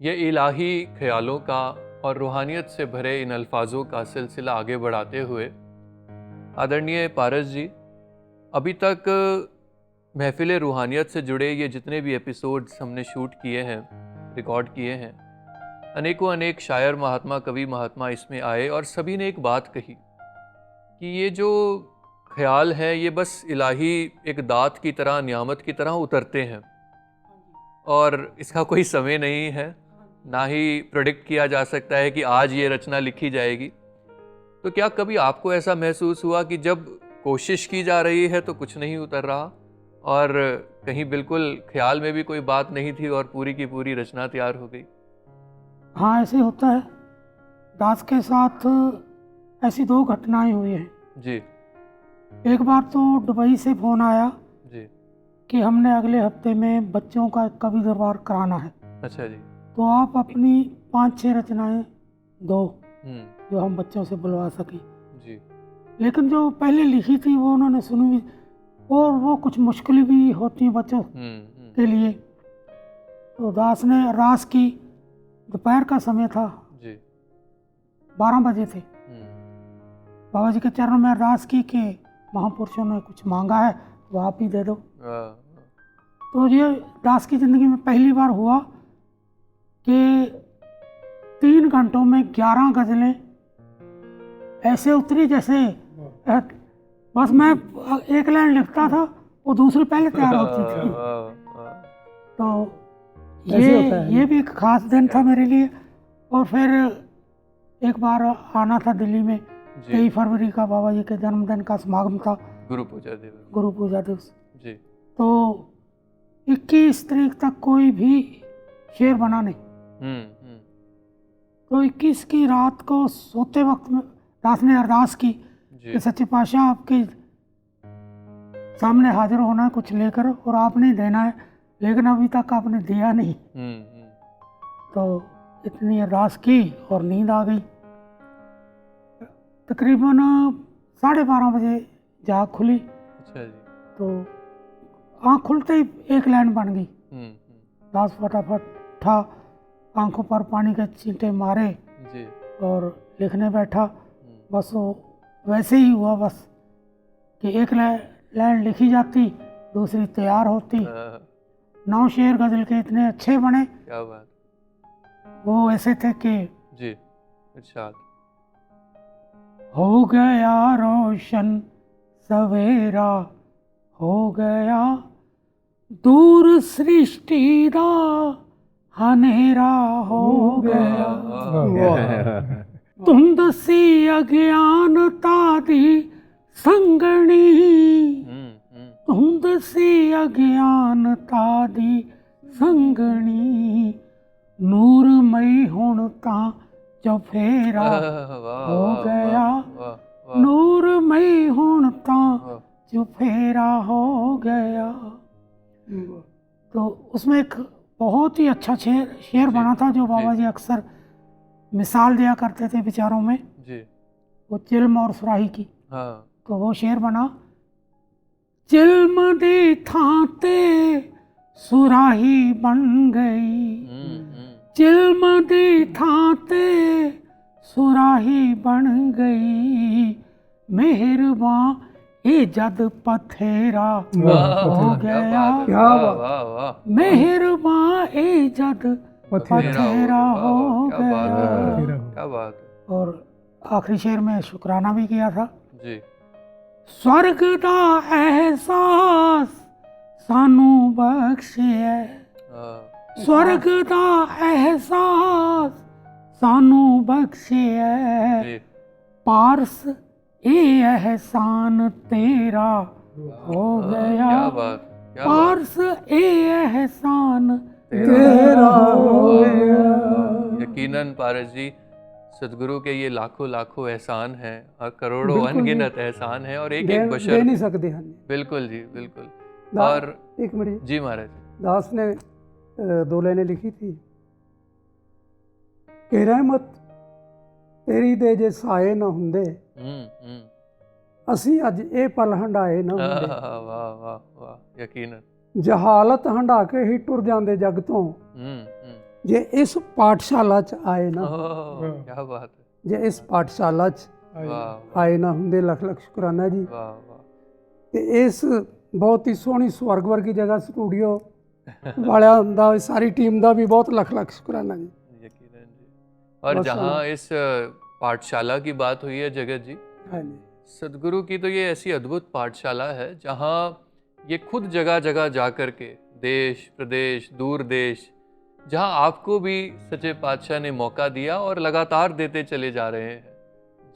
ये इलाही ख्यालों का और रूहानियत से भरे इन अल्फाजों का सिलसिला आगे बढ़ाते हुए आदरणीय पारस जी, अभी तक महफिल रूहानियत से जुड़े ये जितने भी एपिसोड्स हमने शूट किए हैं, रिकॉर्ड किए हैं, अनेकों अनेक शायर, महात्मा, कवि, महात्मा इसमें आए और सभी ने एक बात कही कि ये जो ख्याल है ये बस इलाही एक दात की तरह, नियामत की तरह उतरते हैं और इसका कोई समय नहीं है, ना ही प्रेडिक्ट किया जा सकता है कि आज ये रचना लिखी जाएगी। तो क्या कभी आपको ऐसा महसूस हुआ कि जब कोशिश की जा रही है तो कुछ नहीं उतर रहा और कहीं बिल्कुल ख्याल में भी कोई बात नहीं थी और पूरी की पूरी रचना तैयार हो गई? हाँ, ऐसे होता है। दास के साथ ऐसी 2 घटनाएं हुई हैं जी। एक बार तो दुबई से फ़ोन आया जी। कि हमने अगले हफ्ते में बच्चों का कवि दरबार कराना है, अच्छा जी। तो आप अपनी 5-6 रचनाएं दो हम्म। जो हम बच्चों से बुलवा सकें। जी। लेकिन जो पहले लिखी थी वो उन्होंने सुनी भी, और वो कुछ मुश्किल भी होती हैं बच्चों के लिए। तो दास ने रास की, दोपहर का समय था जी। 12 बजे थे, बाबा जी के चरणों में अरदास की कि महापुरुषों ने कुछ मांगा है वो आप ही दे दो। तो ये दास की ज़िंदगी में पहली बार हुआ कि 3 घंटों में 11 गज़लें ऐसे उतरी जैसे बस मैं एक लाइन लिखता था वो दूसरी पहले तैयार होती थी। तो ये भी एक ख़ास दिन था मेरे लिए। और फिर एक बार आना था दिल्ली में, 23 फरवरी का बाबा जी के जन्मदिन का समागम था, गुरु पूजा दिवस जी। तो 21 तारीख तक कोई भी शेर बना नहीं। तो 21 की रात को सोते वक्त में दास ने अरदास की कि सच्चे पातशाह आपके सामने हाजिर होना है कुछ लेकर और आपने देना है, लेकिन अभी तक आपने दिया नहीं। तो इतनी अरदास की और नींद आ गई। तकरीबन 12:30 बजे जाग खुली। अच्छा जी। तो आँख खुलते ही एक लाइन बन गई। दास फटाफट उठा, आंखों पर पानी के छींटे मारे जी। और लिखने बैठा। बस वो वैसे ही हुआ, बस कि एक लाइन लिखी जाती, दूसरी तैयार होती। 9 शेर गज़ल के इतने अच्छे बने। क्या बात। वो ऐसे थे कि जी, इरशाद। हो गया रोशन सवेरा, हो गया दूर सृष्टि दा हनेरा, हो गया धुंद सी अज्ञानता दी संगणी, धुंद सी अज्ञानता दी संगणी, नूरमई हुण तां चौफेरा, हो गया नूरमई हुण तां चौफेरा, हो गया। तो उसमें एक बहुत ही अच्छा शेर बना था जो बाबा जी अक्सर मिसाल दिया करते थे विचारों में जी। वो चिल्म और सुराही की। तो वो शेर बना, चिल्म दी थाते सुराही बन गई, चिल्म दी थाते सुराही बन गई, मेहरबान ये जद पथेरा, हो गया मेहरबान ये जद पथेरा, हो गया। क्या बात। और आखिरी शेर में शुक्राना भी किया था जी। स्वर्ग दा एहसास सानू बख्शिए, स्वर्ग दा एहसास सानू बख्शिए, पारस ये एहसान तेरा, हो गया। क्या बात। पारस ये एहसान तेरा, हो गया। यकीनन पारस जी, सदगुरु के ये लाखों लाखों एहसान हैं और करोड़ों अनगिनत एहसान हैं और एक एक बशर दे नहीं सकते हैं। बिल्कुल जी, बिल्कुल। और एक मिनट जी महाराज। दास ने 2 लाइनें लिखी थी कि रहमत ਤੇਰੀ ਦੇ ਜੇ ਸਾਏ ਨਾ ਹੁੰਦੇ ਅਸੀਂ ਅੱਜ ਇਹ ਪਲ ਹੰਡਾਏ ਨਾ ਹੁੰਦੇ। वाह वाह वाह, यकीनन। ਜਹਾਲਤ ਹੰਡਾ ਕੇ ਹੀ ਟੁਰ ਜਾਂਦੇ ਜਗ ਤੋਂ ਜੇ ਇਸ ਪਾਠਸ਼ਾਲਾ 'ਚ ਆਏ ਨਾ। ओह, क्या बात है। ਜੇ ਇਸ ਪਾਠਸ਼ਾਲਾ 'ਚ वाह ਆਏ ਨਾ ਹੁੰਦੇ। ਲੱਖ ਲੱਖ ਸ਼ੁਕਰਾਨਾ ਜੀ। वाह वाह। ਤੇ ਇਸ ਬਹੁਤ ਹੀ ਸੋਹਣੀ ਸਵਰਗ ਵਰਗੀ ਜਗ੍ਹਾ ਸਟੂਡੀਓ ਵਾਲਿਆਂ ਦਾ, ਸਾਰੀ ਟੀਮ ਦਾ भी बहुत ਲੱਖ ਲੱਖ शुक्राना जी। यकीनन जी। और माशाल्लाह। जहाँ इस पाठशाला की बात हुई है जगत जी, हाँ जी, सदगुरु की तो ये ऐसी अद्भुत पाठशाला है जहाँ ये खुद जगह जगह जा कर के देश प्रदेश दूर देश, जहाँ आपको भी सच्चे पातशाह ने मौका दिया और लगातार देते चले जा रहे हैं,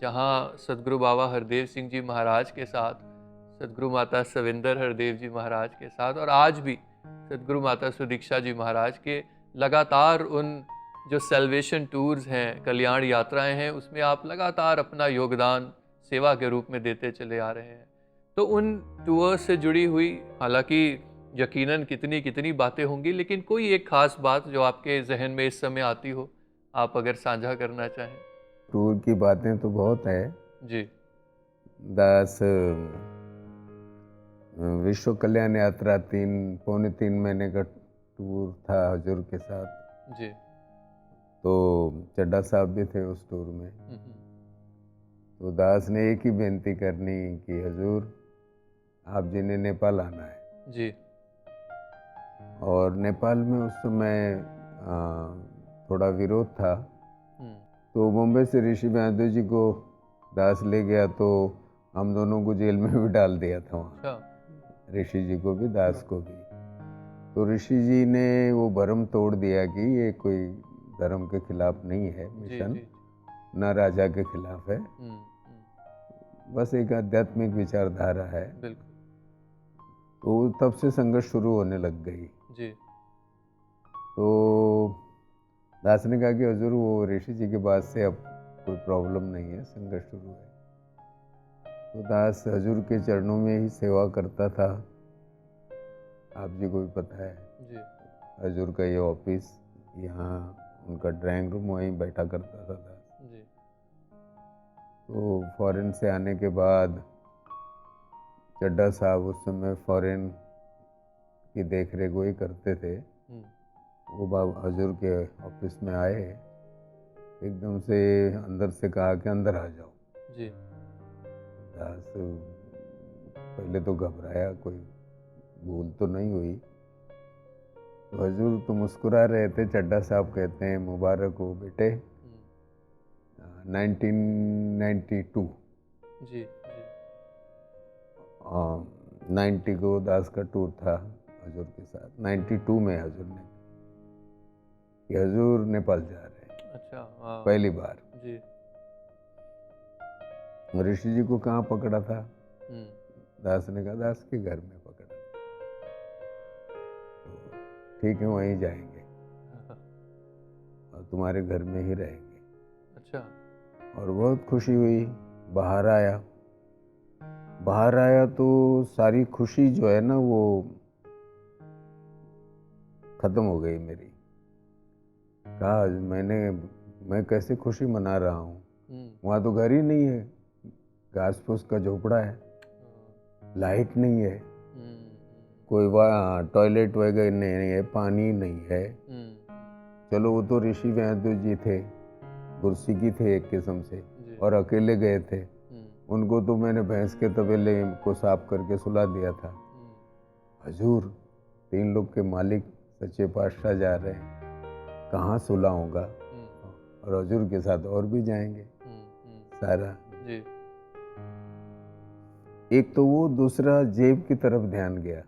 जहाँ सदगुरु बाबा हरदेव सिंह जी महाराज के साथ, सदगुरु माता सविंदर हरदेव जी महाराज के साथ, और आज भी सदगुरु माता सुदीक्षा जी महाराज के लगातार उन जो सेल्वेशन टूर्स हैं, कल्याण यात्राएं हैं, उसमें आप लगातार अपना योगदान सेवा के रूप में देते चले आ रहे हैं। तो उन टूर्स से जुड़ी हुई हालांकि यकीनन कितनी कितनी बातें होंगी, लेकिन कोई एक खास बात जो आपके जहन में इस समय आती हो, आप अगर साझा करना चाहें। टूर की बातें तो बहुत है जी। दास विश्व कल्याण यात्रा 3 महीने का टूर था हजूर के साथ। जी। तो चड्ढा साहब भी थे उस टूर में। तो दास ने एक ही बेनती करनी कि हजूर आप जी ने नेपाल आना है। जी। और नेपाल में उस समय थोड़ा विरोध था। तो बॉम्बे से ऋषि बहादुर जी को दास ले गया, तो हम दोनों को जेल में भी डाल दिया था वहाँ, ऋषि जी को भी दास को भी। तो ऋषि जी ने वो भरम तोड़ दिया कि ये कोई धर्म के खिलाफ नहीं है मिशन, न राजा के खिलाफ है, बस एक आध्यात्मिक विचारधारा है। बिल्कुल। तो तब से संघर्ष शुरू होने लग गई। जी। तो दास ने कहा कि हजूर वो ऋषि जी के बाद से अब कोई प्रॉब्लम नहीं है, संघर्ष शुरू है। तो दास हजूर के चरणों में ही सेवा करता था। आप जी को भी पता है जी। हजूर का ये ऑफिस, यहाँ उनका ड्राइंग रूम, वहीं बैठा करता था दास। जी। तो फॉरेन से आने के बाद चड्ढा साहब उस समय फॉरेन की देखरेख वही करते थे। वो बाबा हजूर के ऑफिस में आए, एकदम से अंदर से कहा कि अंदर आ जाओ। जी। दास पहले तो घबराया, कोई भूल तो नहीं हुई। तो हजूर तो मुस्कुरा रहे थे। चड्ढा साहब कहते हैं मुबारक हो बेटे, 1992 जी। जी। 90 को दास का टूर था हजूर के साथ। 92 में हजूर ने कि हजूर नेपाल जा रहे हैं। अच्छा। पहली बार। जी। ऋषि जी को कहाँ पकड़ा था? दास ने कहा दास के घर में पकड़ा। तो ठीक है, वहीं जाएंगे और तुम्हारे घर में ही रहेंगे। अच्छा। और बहुत खुशी हुई। बाहर आया तो सारी खुशी जो है ना वो खत्म हो गई मेरी। कहा मैं कैसे खुशी मना रहा हूँ, वहाँ तो घर ही नहीं है, घास फूस का झोपड़ा है, लाइट नहीं है, कोई वहाँ टॉयलेट वगैरह नहीं है, पानी नहीं है। चलो वो तो ऋषि बहादुर जी थे, गुरसिकी थे एक किस्म से, और अकेले गए थे। उनको तो मैंने भैंस के तबेले को साफ करके सुला दिया था। हजूर 3 लोग के मालिक सच्चे पातशाह जा रहे हैं, कहाँ सुलाऊंगा? और हजूर के साथ और भी जाएंगे सारा। जी। एक तो वो, दूसरा जेब की तरफ ध्यान गया।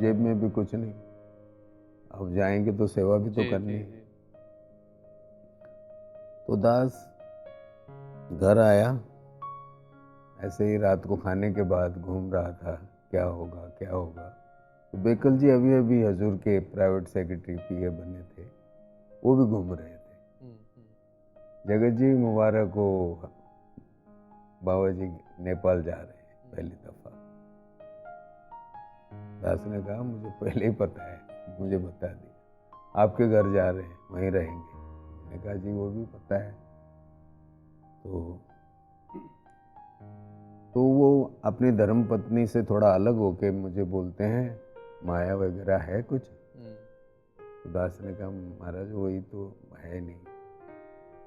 जेब में भी कुछ नहीं, अब जाएंगे तो सेवा भी तो करनी है। तो दास घर आया, ऐसे ही रात को खाने के बाद घूम रहा था, क्या होगा क्या होगा। तो बेकल जी अभी हजूर के प्राइवेट सेक्रेटरी पीए बने थे, वो भी घूम रहे थे। जगत जी मुबारक हो, बाबा जी नेपाल जा रहे हैं पहली दफा। दास ने कहा मुझे पहले ही पता है, मुझे बता दिया। आपके घर जा रहे हैं, वहीं रहेंगे। मैंने कहा जी वो भी पता है, तो वो अपनी धर्म पत्नी से थोड़ा अलग होके मुझे बोलते हैं, माया वगैरह है कुछ? तो दास ने कहा, महाराज वही तो है नहीं,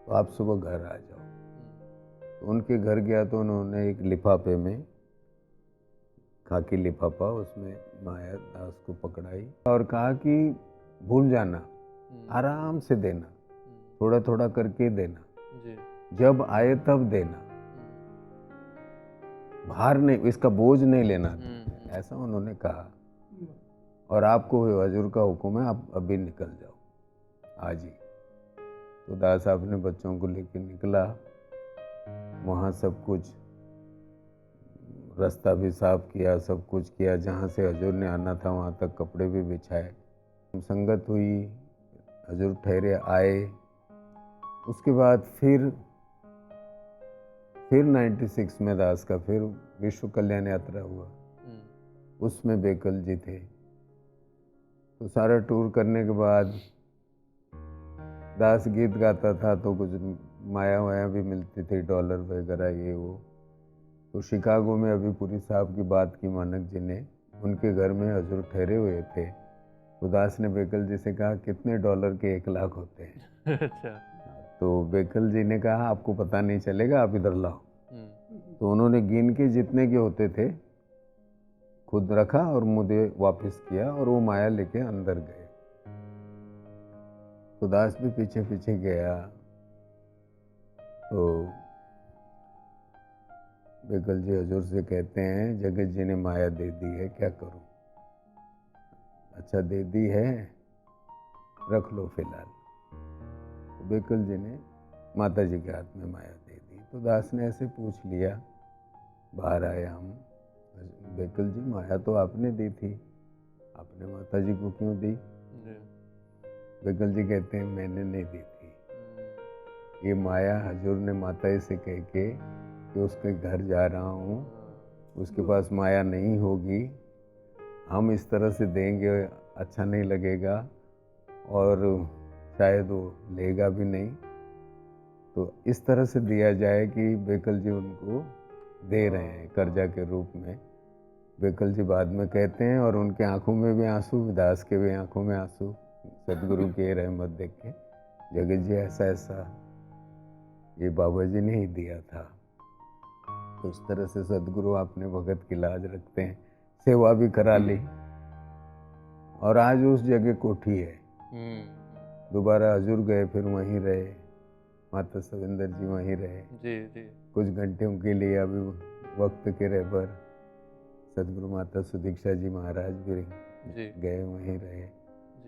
तो आप सुबह घर आ जाओ। तो उनके घर गया तो उन्होंने एक लिफाफे में, खाकी लिफाफा, उसमें माया दास को पकड़ाई और कहा कि भूल जाना, आराम से देना, थोड़ा थोड़ा करके देना, जब आए तब देना, भार नहीं, इसका बोझ नहीं लेना, ऐसा उन्होंने कहा। और आपको हजूर का हुक्म है, आप अभी निकल जाओ आज ही। तो दास अपने बच्चों को लेकर निकला। वहाँ सब कुछ रास्ता भी साफ किया, सब कुछ किया, जहाँ से हजूर ने आना था वहाँ तक कपड़े भी बिछाए। संगत हुई, हजूर ठहरे, आए। उसके बाद फिर 96 में दास का फिर विश्व कल्याण यात्रा हुआ, उसमें बेकल जी थे। तो सारा टूर करने के बाद दास गीत गाता था, तो कुछ माया वाया भी मिलती थी, डॉलर वगैरह ये वो। तो शिकागो में अभी पूरी साहब की बात की मानक जी ने, उनके घर में हजूर ठहरे हुए थे। तो दास ने बेकल जी से कहा, कितने डॉलर के 1 लाख होते हैं? अच्छा। तो बेकल जी ने कहा, आपको पता नहीं चलेगा, आप इधर लाओ। तो उन्होंने गिन के जितने के होते थे खुद रखा और मुझे वापस किया, और वो माया लेके अंदर गए। तो दास भी पीछे पीछे गया। तो बेकल जी हजूर से कहते हैं, जगत जी ने माया दे दी है, क्या करूं? अच्छा, दे दी है, रख लो फिलहाल। तो बेकल जी ने माता जी के हाथ में माया दे दी। तो दास ने ऐसे पूछ लिया, बाहर आए हम, बेकल जी माया तो आपने दी थी, आपने माता जी को क्यों दी? बेकल जी कहते हैं, मैंने नहीं दी थी, ये माया हजूर ने माता जी से कह के कि उसके घर जा रहा हूँ, उसके पास माया नहीं होगी, हम इस तरह से देंगे अच्छा नहीं लगेगा, और शायद वो लेगा भी नहीं, तो इस तरह से दिया जाए कि बेकल जी उनको दे रहे हैं कर्जा के रूप में। बेकल जी बाद में कहते हैं, और उनके आंखों में भी आंसू, दास के भी आंखों में आंसू, सदगुरु की रहमत देख के, जगत जी ऐसा ऐसा ये बाबा जी ने ही दिया था। तो इस तरह से सदगुरु अपने भगत की लाज रखते हैं। सेवा भी करा ली, और आज उस जगह कोठी है। दोबारा हजूर गए, फिर वहीं रहे, माता सविंदर जी वहीं रहे जी। कुछ घंटों के लिए। अभी वक्त के रहबर सदगुरु माता सुदीक्षा जी महाराज भी गए, वहीं रहे।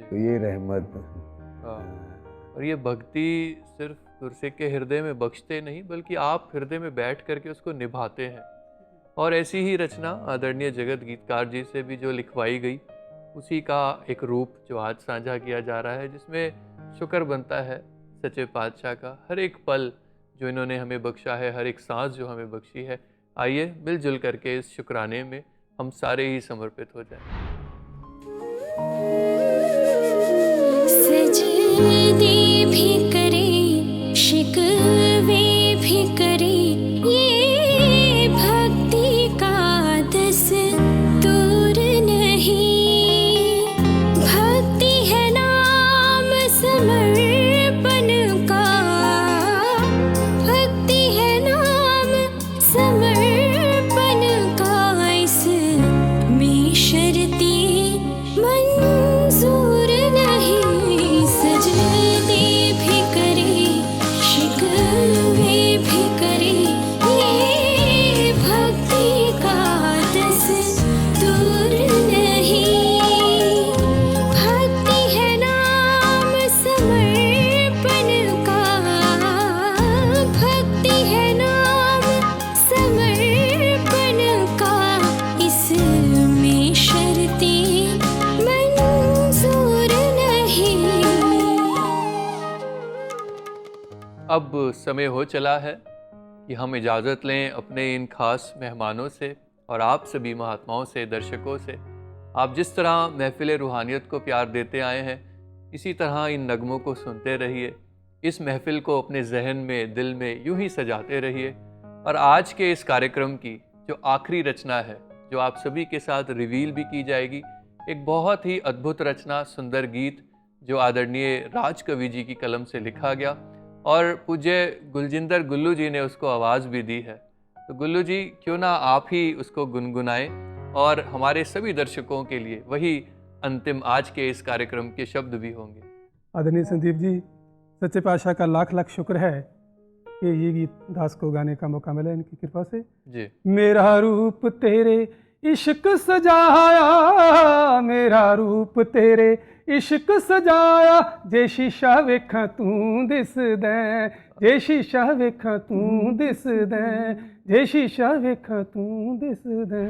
तो ये रहमत। और ये भक्ति सिर्फ गुरसिक के हृदय में बख्शते नहीं, बल्कि आप हृदय में बैठ करके उसको निभाते हैं। और ऐसी ही रचना आदरणीय जगत गीतकार जी से भी जो लिखवाई गई, उसी का एक रूप जो आज साझा किया जा रहा है, जिसमें शुक्र बनता है सच्चे पातशाह का, हर एक पल जो इन्होंने हमें बख्शा है, हर एक सांस जो हमें बख्शी है। आइए मिलजुल करके इस शुक्राने में हम सारे ही समर्पित हो जाएं। सजदे भी करे, शिकवे भी करे, ये भक्ति का दस्तूर नहीं। भक्ति है नाम समर्पण का, भक्ति है नाम समर्पण का, इसमें शर्ती मंजूर नहीं। सजदे भी करे, शिकवे भी करे, ये भक्ति का दस्तूर नहीं। भक्ति है नाम समर्पण का, भक्ति है नाम समर्पण का, इसमें शर्ती मंजूर नहीं। अब समय हो चला है कि हम इजाज़त लें अपने इन खास मेहमानों से और आप सभी महात्माओं से, दर्शकों से। आप जिस तरह महफिल रूहानियत को प्यार देते आए हैं, इसी तरह इन नगमों को सुनते रहिए। इस महफिल को अपने जहन में, दिल में यूं ही सजाते रहिए। और आज के इस कार्यक्रम की जो आखिरी रचना है, जो आप सभी के साथ रिवील भी की जाएगी, एक बहुत ही अद्भुत रचना, सुंदर गीत जो आदरणीय राज कवि जी की कलम से लिखा गया और पूज्य गुलजिंदर गुल्लू जी ने उसको आवाज़ भी दी है। तो गुल्लू जी, क्यों ना आप ही उसको गुनगुनाएं और हमारे सभी दर्शकों के लिए वही अंतिम आज के इस कार्यक्रम के शब्द भी होंगे। आदरणीय संदीप जी, सच्चे पातशाह का लाख लाख शुक्र है कि ये गीत दास को गाने का मौका मिला इनकी कृपा से जी। मेरा रूप तेरे इश्क सजाया, मेरा रूप तेरे इश्क सजाया, जे शीशा वेखा तू दिसदा, जे शीशा वेखा तू दिसदा, जे शीशा वेखा तू दिसदा।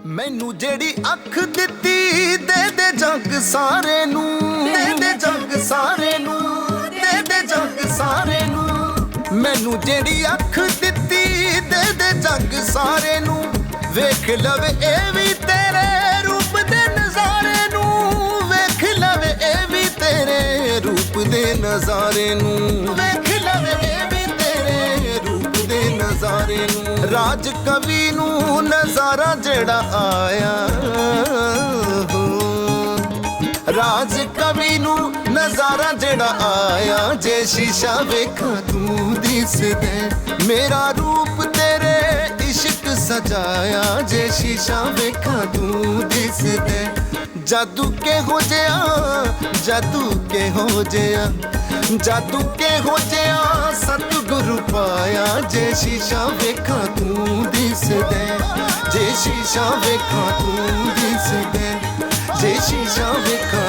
मैनू जेड़ी अख दिती दे दे जग सारे नू, दे दे जग सारे नू, दे दे जग सारे नू। मैनू जेड़ी अख दिती दे दे जग सारे नू, वेख लवे ए भी तेरे रूप दे नजारे नू, वेख लवे ए भी तेरे रूप दे नजारे नू, वेख लवे ए भी तेरे रूप दे नजारे नू। राज कवि नू नजारा जेड़ा आया, राज कवि नू नजारा जेड़ा आया, जे शीशा वेखा तू दिसदे, मेरा रूप तेरे इश्क सजाया, जे शीशा वेखा तू दिसदे। जादू के हो जया, जादू के हो जया, जादू के हो जया सतगुरु पाया, जे शीशा वेखा तू दिसदे, जे शीशा वेखा तू दिसदे, जे शीशा वेखा